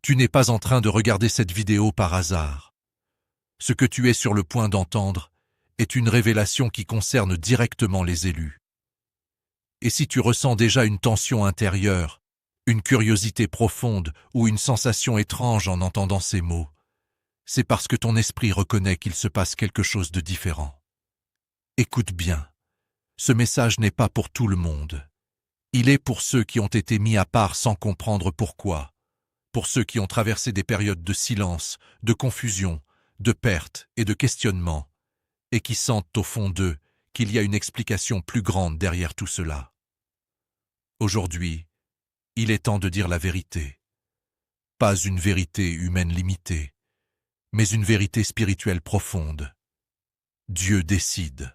Tu n'es pas en train de regarder cette vidéo par hasard. Ce que tu es sur le point d'entendre est une révélation qui concerne directement les élus. Et si tu ressens déjà une tension intérieure, une curiosité profonde ou une sensation étrange en entendant ces mots, c'est parce que ton esprit reconnaît qu'il se passe quelque chose de différent. Écoute bien, ce message n'est pas pour tout le monde. Il est pour ceux qui ont été mis à part sans comprendre pourquoi, pour ceux qui ont traversé des périodes de silence, de confusion, de perte et de questionnement, et qui sentent au fond d'eux qu'il y a une explication plus grande derrière tout cela. Aujourd'hui, il est temps de dire la vérité. Pas une vérité humaine limitée, mais une vérité spirituelle profonde. Dieu décide.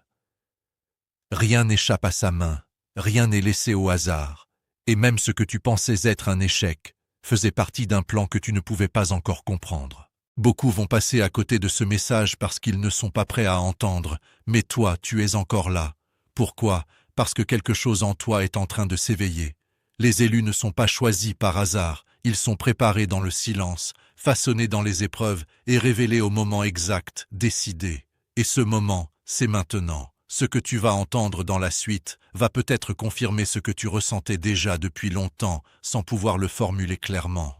Rien n'échappe à sa main, rien n'est laissé au hasard, et même ce que tu pensais être un échec faisait partie d'un plan que tu ne pouvais pas encore comprendre. Beaucoup vont passer à côté de ce message parce qu'ils ne sont pas prêts à entendre, mais toi, tu es encore là. Pourquoi ? Parce que quelque chose en toi est en train de s'éveiller. Les élus ne sont pas choisis par hasard, ils sont préparés dans le silence, façonnés dans les épreuves et révélés au moment exact, décidé. Et ce moment, c'est maintenant. Ce que tu vas entendre dans la suite va peut-être confirmer ce que tu ressentais déjà depuis longtemps sans pouvoir le formuler clairement.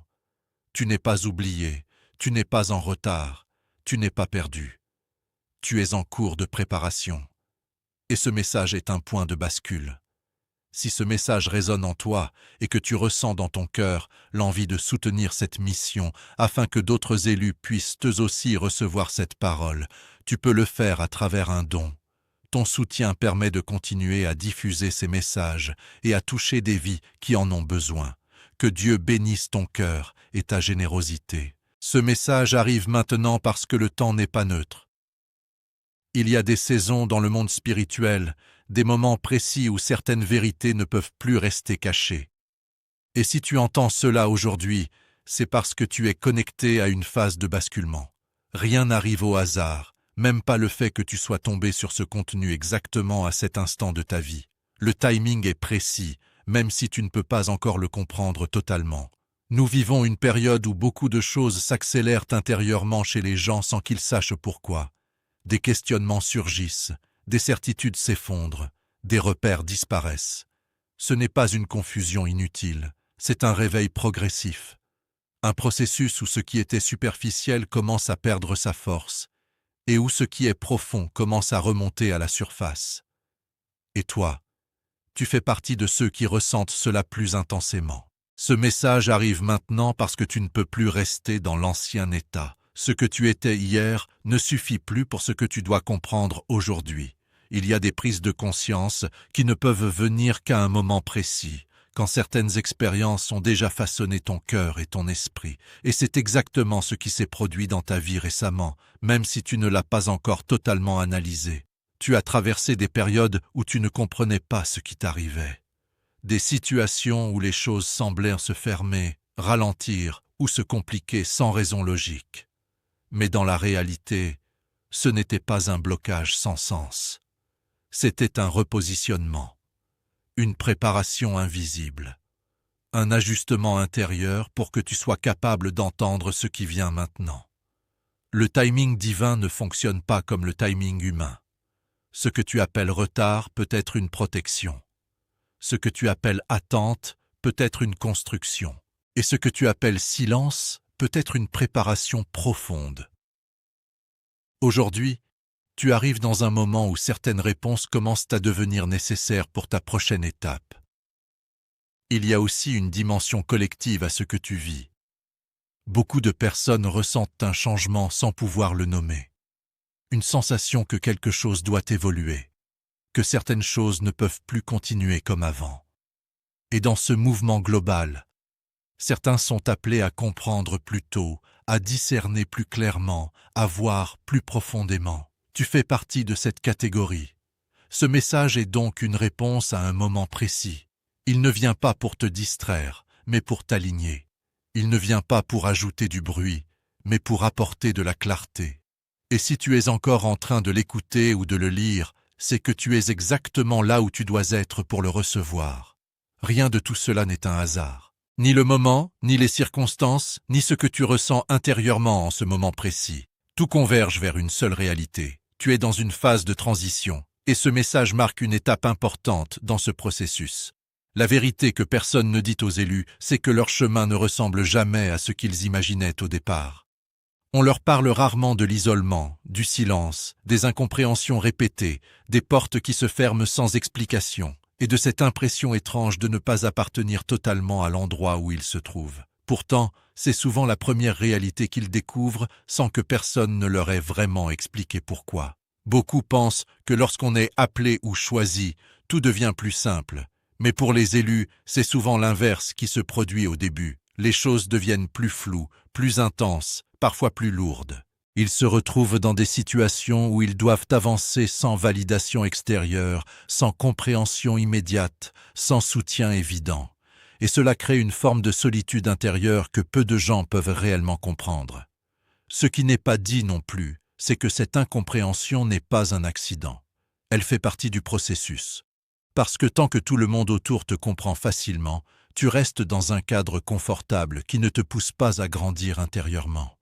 Tu n'es pas oublié, tu n'es pas en retard, tu n'es pas perdu. Tu es en cours de préparation. Et ce message est un point de bascule. Si ce message résonne en toi et que tu ressens dans ton cœur l'envie de soutenir cette mission afin que d'autres élus puissent eux aussi recevoir cette parole, tu peux le faire à travers un don. Ton soutien permet de continuer à diffuser ces messages et à toucher des vies qui en ont besoin. Que Dieu bénisse ton cœur et ta générosité. Ce message arrive maintenant parce que le temps n'est pas neutre. Il y a des saisons dans le monde spirituel, des moments précis où certaines vérités ne peuvent plus rester cachées. Et si tu entends cela aujourd'hui, c'est parce que tu es connecté à une phase de basculement. Rien n'arrive au hasard. Même pas le fait que tu sois tombé sur ce contenu exactement à cet instant de ta vie. Le timing est précis, même si tu ne peux pas encore le comprendre totalement. Nous vivons une période où beaucoup de choses s'accélèrent intérieurement chez les gens sans qu'ils sachent pourquoi. Des questionnements surgissent, des certitudes s'effondrent, des repères disparaissent. Ce n'est pas une confusion inutile, c'est un réveil progressif. Un processus où ce qui était superficiel commence à perdre sa force, et où ce qui est profond commence à remonter à la surface. Et toi, tu fais partie de ceux qui ressentent cela plus intensément. Ce message arrive maintenant parce que tu ne peux plus rester dans l'ancien état. Ce que tu étais hier ne suffit plus pour ce que tu dois comprendre aujourd'hui. Il y a des prises de conscience qui ne peuvent venir qu'à un moment précis, quand certaines expériences ont déjà façonné ton cœur et ton esprit. Et c'est exactement ce qui s'est produit dans ta vie récemment, même si tu ne l'as pas encore totalement analysé. Tu as traversé des périodes où tu ne comprenais pas ce qui t'arrivait. Des situations où les choses semblaient se fermer, ralentir ou se compliquer sans raison logique. Mais dans la réalité, ce n'était pas un blocage sans sens. C'était un repositionnement. Une préparation invisible, un ajustement intérieur pour que tu sois capable d'entendre ce qui vient maintenant. Le timing divin ne fonctionne pas comme le timing humain. Ce que tu appelles retard peut être une protection. Ce que tu appelles attente peut être une construction. Et ce que tu appelles silence peut être une préparation profonde. Aujourd'hui, tu arrives dans un moment où certaines réponses commencent à devenir nécessaires pour ta prochaine étape. Il y a aussi une dimension collective à ce que tu vis. Beaucoup de personnes ressentent un changement sans pouvoir le nommer. Une sensation que quelque chose doit évoluer, que certaines choses ne peuvent plus continuer comme avant. Et dans ce mouvement global, certains sont appelés à comprendre plus tôt, à discerner plus clairement, à voir plus profondément. Tu fais partie de cette catégorie. Ce message est donc une réponse à un moment précis. Il ne vient pas pour te distraire, mais pour t'aligner. Il ne vient pas pour ajouter du bruit, mais pour apporter de la clarté. Et si tu es encore en train de l'écouter ou de le lire, c'est que tu es exactement là où tu dois être pour le recevoir. Rien de tout cela n'est un hasard. Ni le moment, ni les circonstances, ni ce que tu ressens intérieurement en ce moment précis. Tout converge vers une seule réalité. Tu es dans une phase de transition, et ce message marque une étape importante dans ce processus. La vérité que personne ne dit aux élus, c'est que leur chemin ne ressemble jamais à ce qu'ils imaginaient au départ. On leur parle rarement de l'isolement, du silence, des incompréhensions répétées, des portes qui se ferment sans explication, et de cette impression étrange de ne pas appartenir totalement à l'endroit où ils se trouvent. Pourtant, c'est souvent la première réalité qu'ils découvrent sans que personne ne leur ait vraiment expliqué pourquoi. Beaucoup pensent que lorsqu'on est appelé ou choisi, tout devient plus simple. Mais pour les élus, c'est souvent l'inverse qui se produit au début. Les choses deviennent plus floues, plus intenses, parfois plus lourdes. Ils se retrouvent dans des situations où ils doivent avancer sans validation extérieure, sans compréhension immédiate, sans soutien évident. Et cela crée une forme de solitude intérieure que peu de gens peuvent réellement comprendre. Ce qui n'est pas dit non plus, c'est que cette incompréhension n'est pas un accident. Elle fait partie du processus. Parce que tant que tout le monde autour te comprend facilement, tu restes dans un cadre confortable qui ne te pousse pas à grandir intérieurement.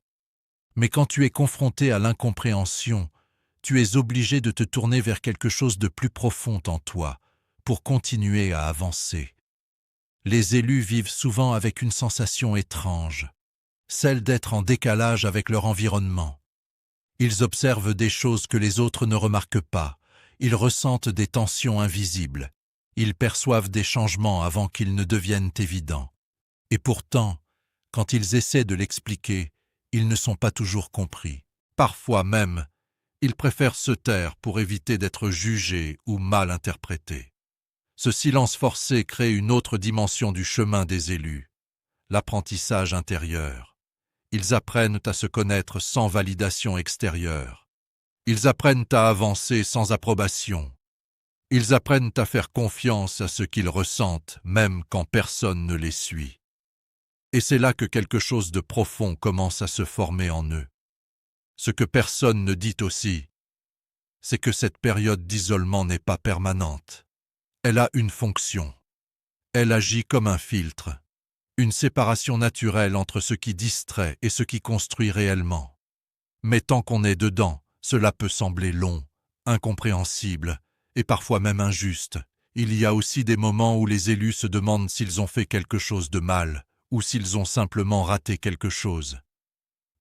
Mais quand tu es confronté à l'incompréhension, tu es obligé de te tourner vers quelque chose de plus profond en toi, pour continuer à avancer. Les élus vivent souvent avec une sensation étrange, celle d'être en décalage avec leur environnement. Ils observent des choses que les autres ne remarquent pas, ils ressentent des tensions invisibles, ils perçoivent des changements avant qu'ils ne deviennent évidents. Et pourtant, quand ils essaient de l'expliquer, ils ne sont pas toujours compris. Parfois même, ils préfèrent se taire pour éviter d'être jugés ou mal interprétés. Ce silence forcé crée une autre dimension du chemin des élus, l'apprentissage intérieur. Ils apprennent à se connaître sans validation extérieure. Ils apprennent à avancer sans approbation. Ils apprennent à faire confiance à ce qu'ils ressentent, même quand personne ne les suit. Et c'est là que quelque chose de profond commence à se former en eux. Ce que personne ne dit aussi, c'est que cette période d'isolement n'est pas permanente. Elle a une fonction. Elle agit comme un filtre, une séparation naturelle entre ce qui distrait et ce qui construit réellement. Mais tant qu'on est dedans, cela peut sembler long, incompréhensible et parfois même injuste. Il y a aussi des moments où les élus se demandent s'ils ont fait quelque chose de mal ou s'ils ont simplement raté quelque chose.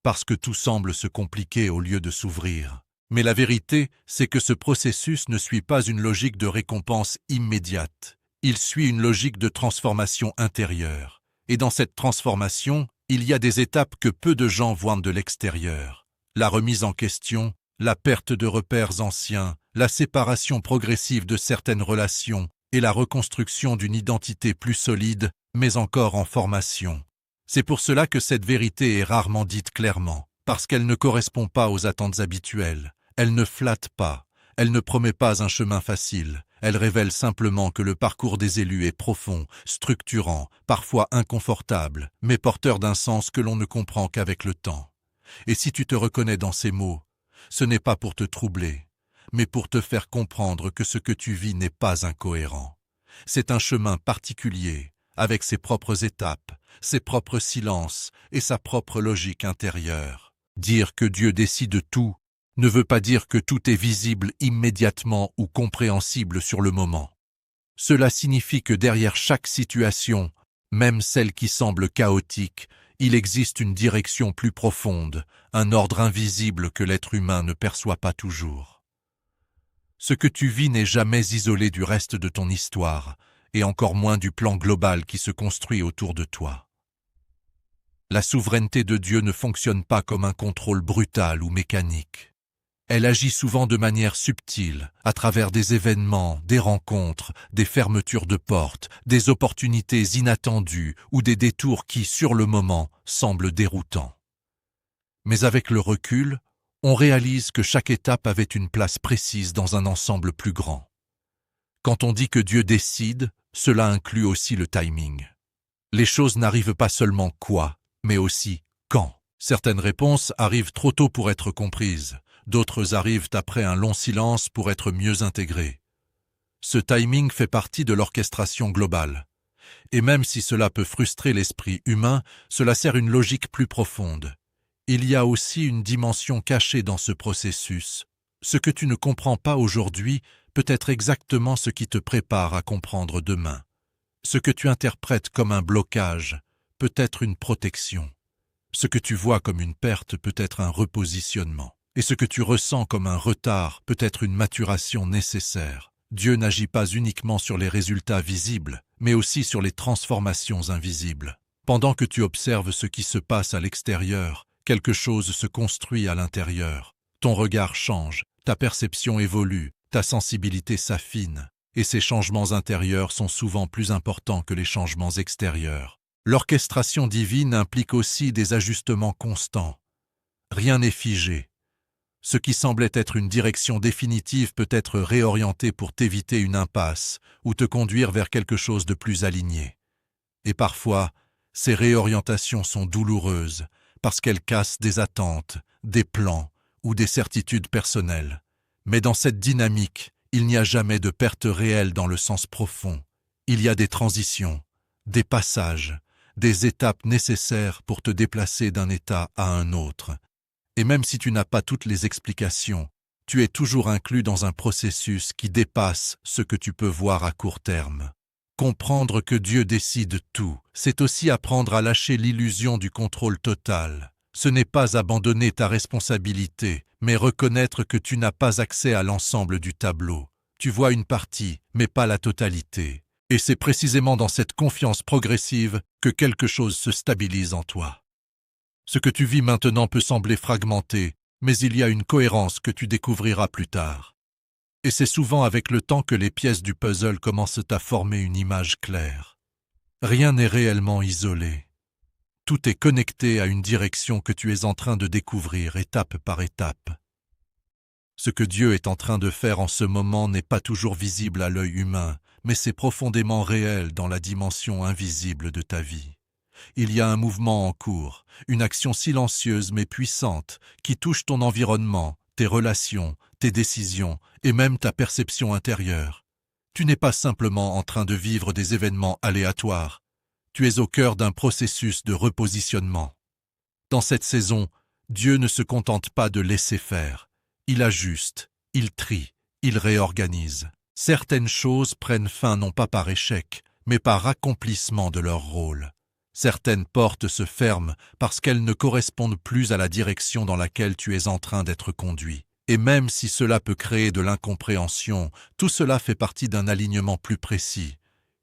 Parce que tout semble se compliquer au lieu de s'ouvrir. Mais la vérité, c'est que ce processus ne suit pas une logique de récompense immédiate. Il suit une logique de transformation intérieure. Et dans cette transformation, il y a des étapes que peu de gens voient de l'extérieur. La remise en question, la perte de repères anciens, la séparation progressive de certaines relations et la reconstruction d'une identité plus solide, mais encore en formation. C'est pour cela que cette vérité est rarement dite clairement, parce qu'elle ne correspond pas aux attentes habituelles. Elle ne flatte pas, elle ne promet pas un chemin facile, elle révèle simplement que le parcours des élus est profond, structurant, parfois inconfortable, mais porteur d'un sens que l'on ne comprend qu'avec le temps. Et si tu te reconnais dans ces mots, ce n'est pas pour te troubler, mais pour te faire comprendre que ce que tu vis n'est pas incohérent. C'est un chemin particulier, avec ses propres étapes, ses propres silences et sa propre logique intérieure. Dire que Dieu décide tout ne veut pas dire que tout est visible immédiatement ou compréhensible sur le moment. Cela signifie que derrière chaque situation, même celle qui semble chaotique, il existe une direction plus profonde, un ordre invisible que l'être humain ne perçoit pas toujours. Ce que tu vis n'est jamais isolé du reste de ton histoire, et encore moins du plan global qui se construit autour de toi. La souveraineté de Dieu ne fonctionne pas comme un contrôle brutal ou mécanique. Elle agit souvent de manière subtile, à travers des événements, des rencontres, des fermetures de portes, des opportunités inattendues ou des détours qui, sur le moment, semblent déroutants. Mais avec le recul, on réalise que chaque étape avait une place précise dans un ensemble plus grand. Quand on dit que Dieu décide, cela inclut aussi le timing. Les choses n'arrivent pas seulement quoi, mais aussi quand. Certaines réponses arrivent trop tôt pour être comprises, d'autres arrivent après un long silence pour être mieux intégrées. Ce timing fait partie de l'orchestration globale. Et même si cela peut frustrer l'esprit humain, cela sert une logique plus profonde. Il y a aussi une dimension cachée dans ce processus. Ce que tu ne comprends pas aujourd'hui peut être exactement ce qui te prépare à comprendre demain. Ce que tu interprètes comme un blocage peut être une protection. Ce que tu vois comme une perte peut être un repositionnement. Et ce que tu ressens comme un retard peut être une maturation nécessaire. Dieu n'agit pas uniquement sur les résultats visibles, mais aussi sur les transformations invisibles. Pendant que tu observes ce qui se passe à l'extérieur, quelque chose se construit à l'intérieur. Ton regard change, ta perception évolue, ta sensibilité s'affine, et ces changements intérieurs sont souvent plus importants que les changements extérieurs. L'orchestration divine implique aussi des ajustements constants. Rien n'est figé. Ce qui semblait être une direction définitive peut être réorienté pour t'éviter une impasse ou te conduire vers quelque chose de plus aligné. Et parfois, ces réorientations sont douloureuses parce qu'elles cassent des attentes, des plans ou des certitudes personnelles. Mais dans cette dynamique, il n'y a jamais de perte réelle dans le sens profond. Il y a des transitions, des passages, des étapes nécessaires pour te déplacer d'un état à un autre. Et même si tu n'as pas toutes les explications, tu es toujours inclus dans un processus qui dépasse ce que tu peux voir à court terme. Comprendre que Dieu décide tout, c'est aussi apprendre à lâcher l'illusion du contrôle total. Ce n'est pas abandonner ta responsabilité, mais reconnaître que tu n'as pas accès à l'ensemble du tableau. Tu vois une partie, mais pas la totalité. Et c'est précisément dans cette confiance progressive que quelque chose se stabilise en toi. Ce que tu vis maintenant peut sembler fragmenté, mais il y a une cohérence que tu découvriras plus tard. Et c'est souvent avec le temps que les pièces du puzzle commencent à former une image claire. Rien n'est réellement isolé. Tout est connecté à une direction que tu es en train de découvrir étape par étape. Ce que Dieu est en train de faire en ce moment n'est pas toujours visible à l'œil humain, mais c'est profondément réel dans la dimension invisible de ta vie. Il y a un mouvement en cours, une action silencieuse mais puissante qui touche ton environnement, tes relations, tes décisions et même ta perception intérieure. Tu n'es pas simplement en train de vivre des événements aléatoires, tu es au cœur d'un processus de repositionnement. Dans cette saison, Dieu ne se contente pas de laisser faire, il ajuste, il trie, il réorganise. Certaines choses prennent fin non pas par échec, mais par accomplissement de leur rôle. Certaines portes se ferment parce qu'elles ne correspondent plus à la direction dans laquelle tu es en train d'être conduit. Et même si cela peut créer de l'incompréhension, tout cela fait partie d'un alignement plus précis.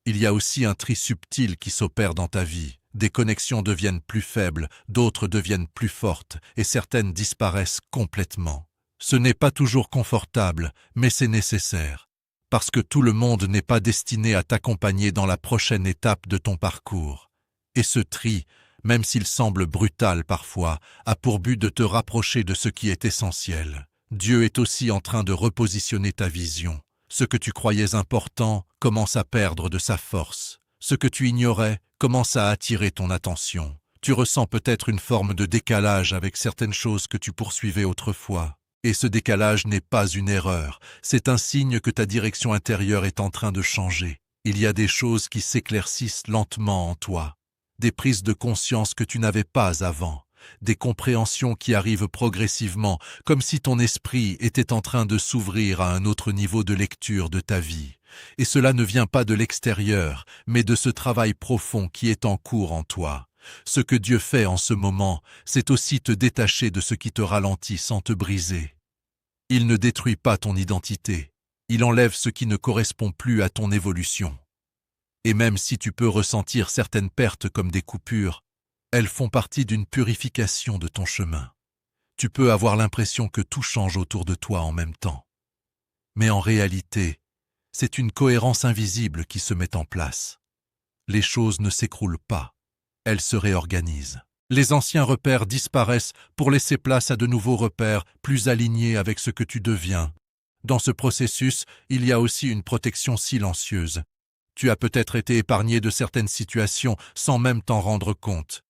Il y a aussi un tri subtil qui s'opère dans ta vie. Des connexions deviennent plus faibles, d'autres deviennent plus fortes, et certaines disparaissent complètement. Ce n'est pas toujours confortable, mais c'est nécessaire. Parce que tout le monde n'est pas destiné à t'accompagner dans la prochaine étape de ton parcours. Et ce tri, même s'il semble brutal parfois, a pour but de te rapprocher de ce qui est essentiel. Dieu est aussi en train de repositionner ta vision. Ce que tu croyais important commence à perdre de sa force. Ce que tu ignorais commence à attirer ton attention. Tu ressens peut-être une forme de décalage avec certaines choses que tu poursuivais autrefois. Et ce décalage n'est pas une erreur, c'est un signe que ta direction intérieure est en train de changer. Il y a des choses qui s'éclaircissent lentement en toi. Des prises de conscience que tu n'avais pas avant, des compréhensions qui arrivent progressivement, comme si ton esprit était en train de s'ouvrir à un autre niveau de lecture de ta vie. Et cela ne vient pas de l'extérieur, mais de ce travail profond qui est en cours en toi. Ce que Dieu fait en ce moment, c'est aussi te détacher de ce qui te ralentit sans te briser. Il ne détruit pas ton identité, il enlève ce qui ne correspond plus à ton évolution. Et même si tu peux ressentir certaines pertes comme des coupures, elles font partie d'une purification de ton chemin. Tu peux avoir l'impression que tout change autour de toi en même temps. Mais en réalité, c'est une cohérence invisible qui se met en place. Les choses ne s'écroulent pas, elles se réorganisent. Les anciens repères disparaissent pour laisser place à de nouveaux repères plus alignés avec ce que tu deviens. Dans ce processus, il y a aussi une protection silencieuse. Tu as peut-être été épargné de certaines situations sans même t'en rendre compte.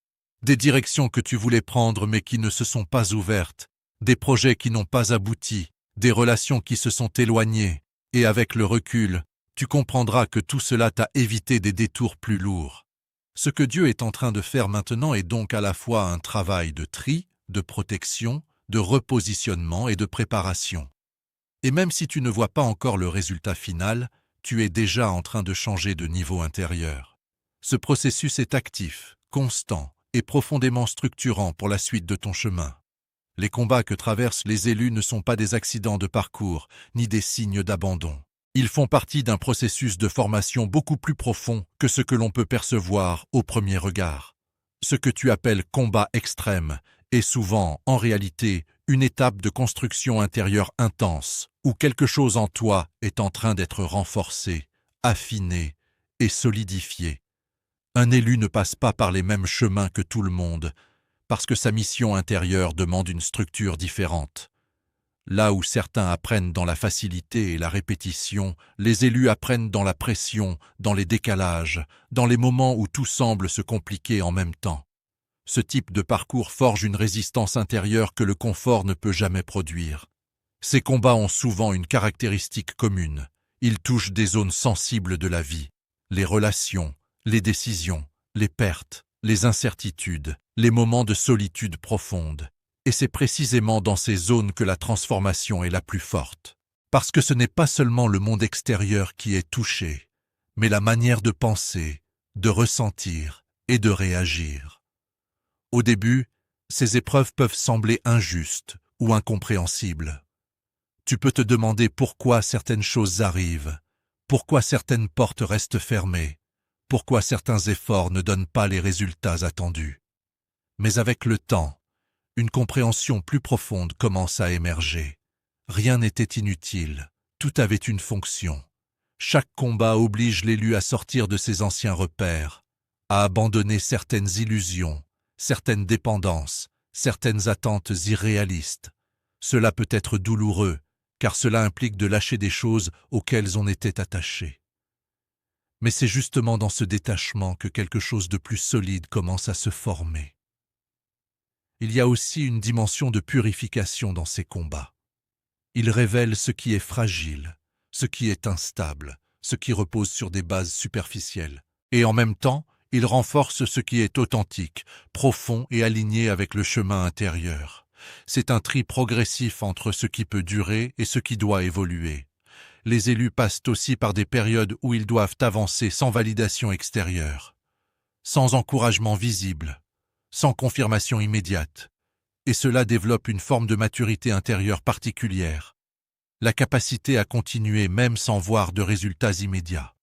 Des directions que tu voulais prendre mais qui ne se sont pas ouvertes, des projets qui n'ont pas abouti, des relations qui se sont éloignées. Et avec le recul, Tu comprendras que tout cela t'a évité des détours plus lourds. Ce que Dieu est en train de faire maintenant est donc à la fois un travail de tri, de protection, de repositionnement et de préparation. Et même si tu ne vois pas encore le résultat final, tu es déjà en train de changer de niveau intérieur. Ce processus est actif, constant et profondément structurant pour la suite de ton chemin. Les combats que traversent les élus ne sont pas des accidents de parcours, ni des signes d'abandon. Ils font partie d'un processus de formation beaucoup plus profond que ce que l'on peut percevoir au premier regard. Ce que tu appelles combat extrême est souvent, en réalité, une étape de construction intérieure intense, où quelque chose en toi est en train d'être renforcé, affiné et solidifié. Un élu ne passe pas par les mêmes chemins que tout le monde, parce que sa mission intérieure demande une structure différente. Là où certains apprennent dans la facilité et la répétition, les élus apprennent dans la pression, dans les décalages, dans les moments où tout semble se compliquer en même temps. Ce type de parcours forge une résistance intérieure que le confort ne peut jamais produire. Ces combats ont souvent une caractéristique commune. Ils touchent des zones sensibles de la vie, les relations, les décisions, les pertes, les incertitudes, les moments de solitude profonde. Et c'est précisément dans ces zones que la transformation est la plus forte. Parce que ce n'est pas seulement le monde extérieur qui est touché, mais la manière de penser, de ressentir et de réagir. Au début, ces épreuves peuvent sembler injustes ou incompréhensibles. Tu peux te demander pourquoi certaines choses arrivent, pourquoi certaines portes restent fermées, pourquoi certains efforts ne donnent pas les résultats attendus. Mais avec le temps, une compréhension plus profonde commence à émerger. Rien n'était inutile, tout avait une fonction. Chaque combat oblige l'élu à sortir de ses anciens repères, à abandonner certaines illusions, certaines dépendances, certaines attentes irréalistes. Cela peut être douloureux, car cela implique de lâcher des choses auxquelles on était attaché. Mais c'est justement dans ce détachement que quelque chose de plus solide commence à se former. Il y a aussi une dimension de purification dans ces combats. Ils révèlent ce qui est fragile, ce qui est instable, ce qui repose sur des bases superficielles. Et en même temps, ils renforcent ce qui est authentique, profond et aligné avec le chemin intérieur. C'est un tri progressif entre ce qui peut durer et ce qui doit évoluer. Les élus passent aussi par des périodes où ils doivent avancer sans validation extérieure, sans encouragement visible, sans confirmation immédiate. Et cela développe une forme de maturité intérieure particulière, la capacité à continuer même sans voir de résultats immédiats.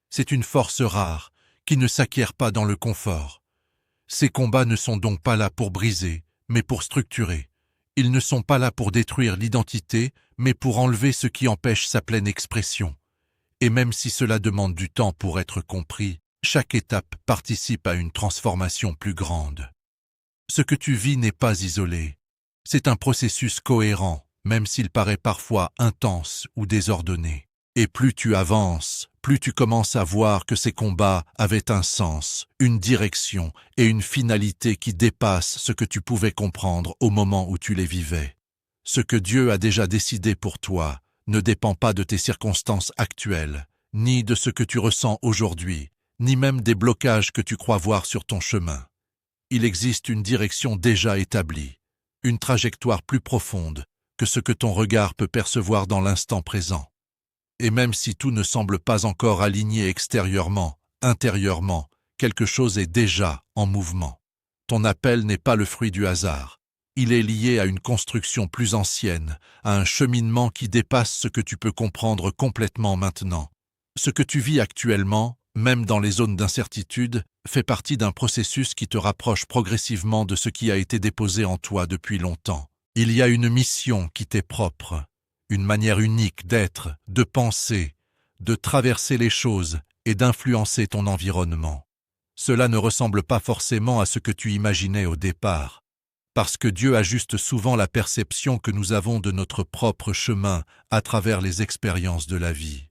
C'est une force rare, qui ne s'acquiert pas dans le confort. Ces combats ne sont donc pas là pour briser, mais pour structurer. Ils ne sont pas là pour détruire l'identité, mais pour enlever ce qui empêche sa pleine expression. Et même si cela demande du temps pour être compris, chaque étape participe à une transformation plus grande. Ce que tu vis n'est pas isolé. C'est un processus cohérent, même s'il paraît parfois intense ou désordonné. Et plus tu avances, plus tu commences à voir que ces combats avaient un sens, une direction et une finalité qui dépassent ce que tu pouvais comprendre au moment où tu les vivais. Ce que Dieu a déjà décidé pour toi ne dépend pas de tes circonstances actuelles, ni de ce que tu ressens aujourd'hui, ni même des blocages que tu crois voir sur ton chemin. Il existe une direction déjà établie, une trajectoire plus profonde que ce que ton regard peut percevoir dans l'instant présent. Et même si tout ne semble pas encore aligné extérieurement, intérieurement, quelque chose est déjà en mouvement. Ton appel n'est pas le fruit du hasard. Il est lié à une construction plus ancienne, à un cheminement qui dépasse ce que tu peux comprendre complètement maintenant. Ce que tu vis actuellement, même dans les zones d'incertitude, fait partie d'un processus qui te rapproche progressivement de ce qui a été déposé en toi depuis longtemps. Il y a une mission qui t'est propre, une manière unique d'être, de penser, de traverser les choses et d'influencer ton environnement. Cela ne ressemble pas forcément à ce que tu imaginais au départ, parce que Dieu ajuste souvent la perception que nous avons de notre propre chemin à travers les expériences de la vie.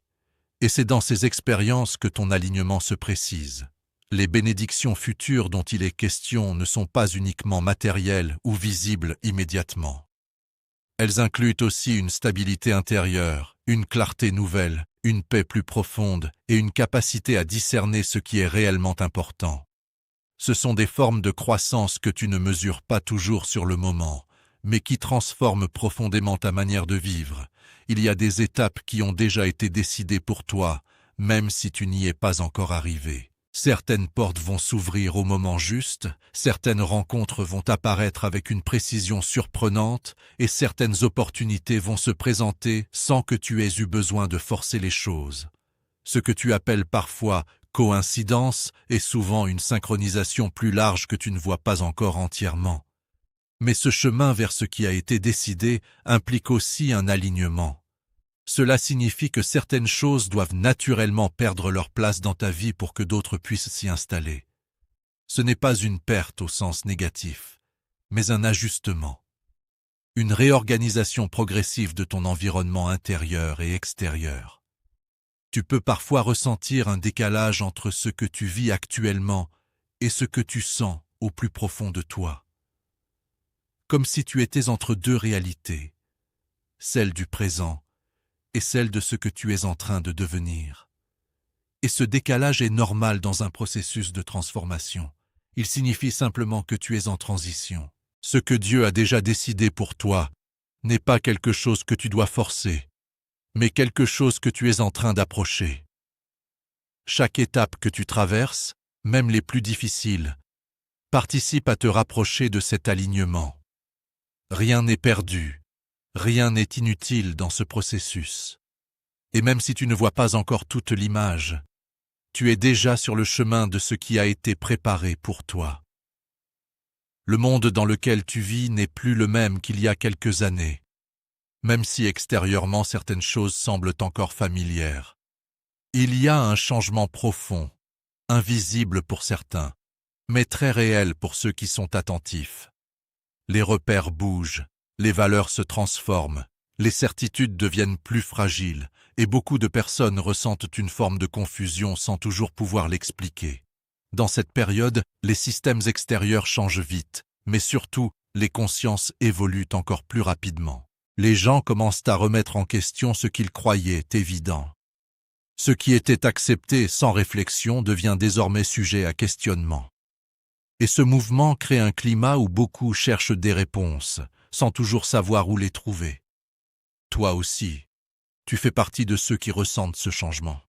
Et c'est dans ces expériences que ton alignement se précise. Les bénédictions futures dont il est question ne sont pas uniquement matérielles ou visibles immédiatement. Elles incluent aussi une stabilité intérieure, une clarté nouvelle une paix plus profonde et une capacité à discerner ce qui est réellement important. Ce sont des formes de croissance que tu ne mesures pas toujours sur le moment, mais qui transforment profondément ta manière de vivre. Il y a des étapes qui ont déjà été décidées pour toi, même si tu n'y es pas encore arrivé. Certaines portes vont s'ouvrir au moment juste, certaines rencontres vont apparaître avec une précision surprenante et certaines opportunités vont se présenter sans que tu aies eu besoin de forcer les choses. Ce que tu appelles parfois coïncidence est souvent une synchronisation plus large que tu ne vois pas encore entièrement. Mais ce chemin vers ce qui a été décidé implique aussi un alignement. Cela signifie que certaines choses doivent naturellement perdre leur place dans ta vie pour que d'autres puissent s'y installer. Ce n'est pas une perte au sens négatif, mais un ajustement. Une réorganisation progressive de ton environnement intérieur et extérieur. Tu peux parfois ressentir un décalage entre ce que tu vis actuellement et ce que tu sens au plus profond de toi. Comme si tu étais entre deux réalités, celle du présent et celle de ce que tu es en train de devenir. Et ce décalage est normal dans un processus de transformation. Il signifie simplement que tu es en transition. Ce que Dieu a déjà décidé pour toi n'est pas quelque chose que tu dois forcer, mais quelque chose que tu es en train d'approcher. Chaque étape que tu traverses, même les plus difficiles, participe à te rapprocher de cet alignement. Rien n'est perdu, rien n'est inutile dans ce processus. Et même si tu ne vois pas encore toute l'image, tu es déjà sur le chemin de ce qui a été préparé pour toi. Le monde dans lequel tu vis n'est plus le même qu'il y a quelques années, même si extérieurement certaines choses semblent encore familières. Il y a un changement profond, invisible pour certains, mais très réel pour ceux qui sont attentifs. Les repères bougent, les valeurs se transforment, les certitudes deviennent plus fragiles, et beaucoup de personnes ressentent une forme de confusion sans toujours pouvoir l'expliquer. Dans cette période, les systèmes extérieurs changent vite, mais surtout, les consciences évoluent encore plus rapidement. Les gens commencent à remettre en question ce qu'ils croyaient évident. Ce qui était accepté sans réflexion devient désormais sujet à questionnement. Et ce mouvement crée un climat où beaucoup cherchent des réponses, sans toujours savoir où les trouver. Toi aussi, tu fais partie de ceux qui ressentent ce changement.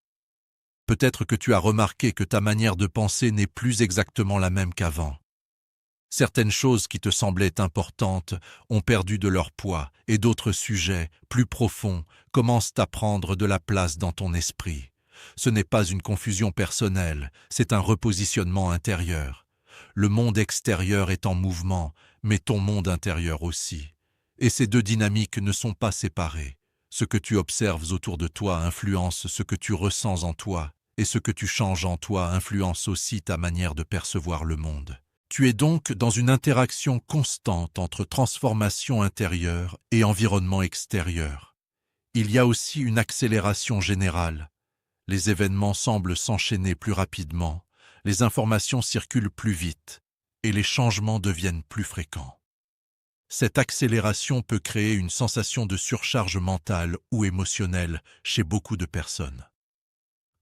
Peut-être que tu as remarqué que ta manière de penser n'est plus exactement la même qu'avant. Certaines choses qui te semblaient importantes ont perdu de leur poids et d'autres sujets, plus profonds, commencent à prendre de la place dans ton esprit. Ce n'est pas une confusion personnelle, c'est un repositionnement intérieur. Le monde extérieur est en mouvement, mais ton monde intérieur aussi. Et ces deux dynamiques ne sont pas séparées. Ce que tu observes autour de toi influence ce que tu ressens en toi, et ce que tu changes en toi influence aussi ta manière de percevoir le monde. Tu es donc dans une interaction constante entre transformation intérieure et environnement extérieur. Il y a aussi une accélération générale. Les événements semblent s'enchaîner plus rapidement, les informations circulent plus vite, et les changements deviennent plus fréquents. Cette accélération peut créer une sensation de surcharge mentale ou émotionnelle chez beaucoup de personnes.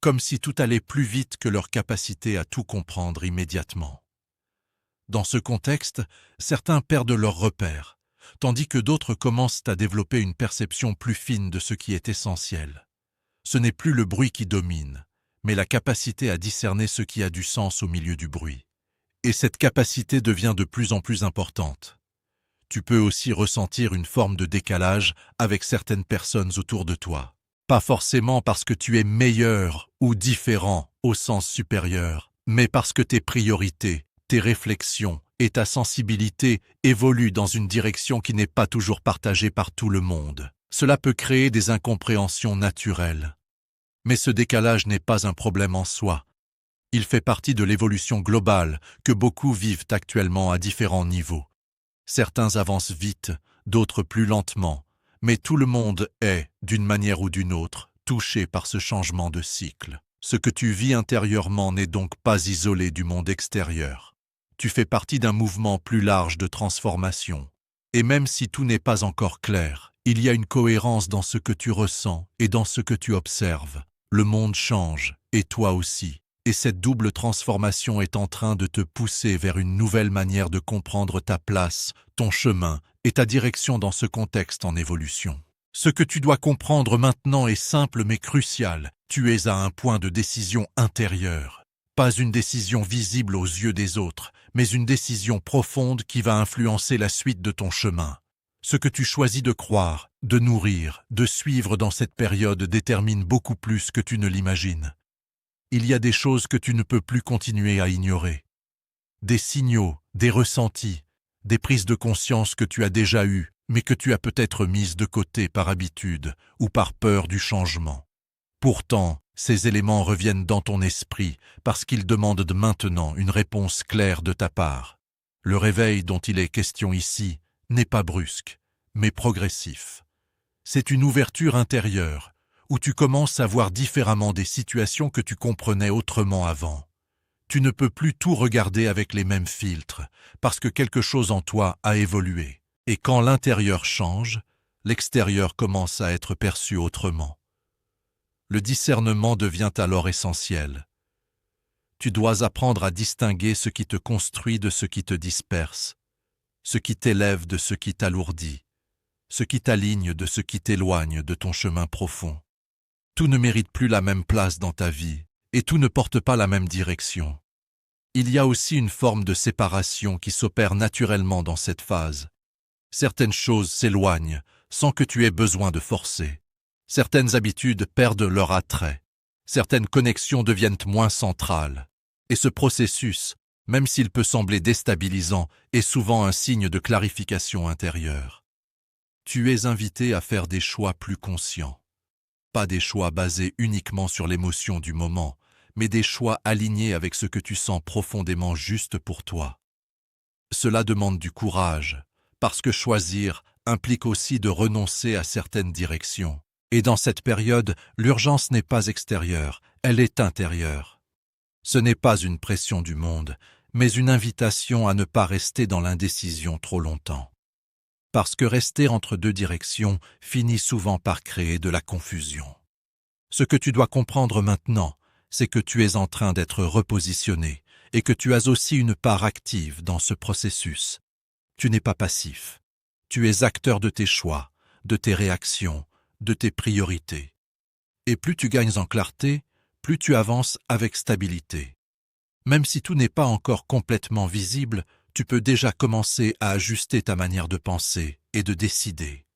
Comme si tout allait plus vite que leur capacité à tout comprendre immédiatement. Dans ce contexte, certains perdent leurs repères, tandis que d'autres commencent à développer une perception plus fine de ce qui est essentiel. Ce n'est plus le bruit qui domine, mais la capacité à discerner ce qui a du sens au milieu du bruit. Et cette capacité devient de plus en plus importante. Tu peux aussi ressentir une forme de décalage avec certaines personnes autour de toi. Pas forcément parce que tu es meilleur ou différent au sens supérieur, mais parce que tes priorités, tes réflexions et ta sensibilité évoluent dans une direction qui n'est pas toujours partagée par tout le monde. Cela peut créer des incompréhensions naturelles. Mais ce décalage n'est pas un problème en soi. Il fait partie de l'évolution globale que beaucoup vivent actuellement à différents niveaux. Certains avancent vite, d'autres plus lentement, mais tout le monde est, d'une manière ou d'une autre, touché par ce changement de cycle. Ce que tu vis intérieurement n'est donc pas isolé du monde extérieur. Tu fais partie d'un mouvement plus large de transformation. Et même si tout n'est pas encore clair, Il y a une cohérence dans ce que tu ressens et dans ce que tu observes. Le monde change, et toi aussi. Et cette double transformation est en train de te pousser vers une nouvelle manière de comprendre ta place, ton chemin et ta direction dans ce contexte en évolution. Ce que tu dois comprendre maintenant est simple mais crucial. Tu es à un point de décision intérieure. Pas une décision visible aux yeux des autres, mais une décision profonde qui va influencer la suite de ton chemin. Ce que tu choisis de croire, de nourrir, de suivre dans cette période détermine beaucoup plus que tu ne l'imagines. Il y a des choses que tu ne peux plus continuer à ignorer. Des signaux, des ressentis, des prises de conscience que tu as déjà eues, mais que tu as peut-être mises de côté par habitude ou par peur du changement. Pourtant, ces éléments reviennent dans ton esprit parce qu'ils demandent maintenant une réponse claire de ta part. Le réveil dont il est question ici n'est pas brusque, mais progressif. C'est une ouverture intérieure, où tu commences à voir différemment des situations que tu comprenais autrement avant. Tu ne peux plus tout regarder avec les mêmes filtres, parce que quelque chose en toi a évolué. Et quand l'intérieur change, l'extérieur commence à être perçu autrement. Le discernement devient alors essentiel. Tu dois apprendre à distinguer ce qui te construit de ce qui te disperse, ce qui t'élève de ce qui t'alourdit, ce qui t'aligne de ce qui t'éloigne de ton chemin profond. Tout ne mérite plus la même place dans ta vie, et tout ne porte pas la même direction. Il y a aussi une forme de séparation qui s'opère naturellement dans cette phase. Certaines choses s'éloignent sans que tu aies besoin de forcer. Certaines habitudes perdent leur attrait. Certaines connexions deviennent moins centrales. Et ce processus, même s'il peut sembler déstabilisant, est souvent un signe de clarification intérieure. Tu es invité à faire des choix plus conscients. Pas des choix basés uniquement sur l'émotion du moment, mais des choix alignés avec ce que tu sens profondément juste pour toi. Cela demande du courage, parce que choisir implique aussi de renoncer à certaines directions. Et dans cette période, l'urgence n'est pas extérieure, elle est intérieure. Ce n'est pas une pression du monde, mais une invitation à ne pas rester dans l'indécision trop longtemps. Parce que rester entre deux directions finit souvent par créer de la confusion. Ce que tu dois comprendre maintenant, c'est que tu es en train d'être repositionné et que tu as aussi une part active dans ce processus. Tu n'es pas passif. Tu es acteur de tes choix, de tes réactions, de tes priorités. Et plus tu gagnes en clarté, plus tu avances avec stabilité. Même si tout n'est pas encore complètement visible, tu peux déjà commencer à ajuster ta manière de penser et de décider.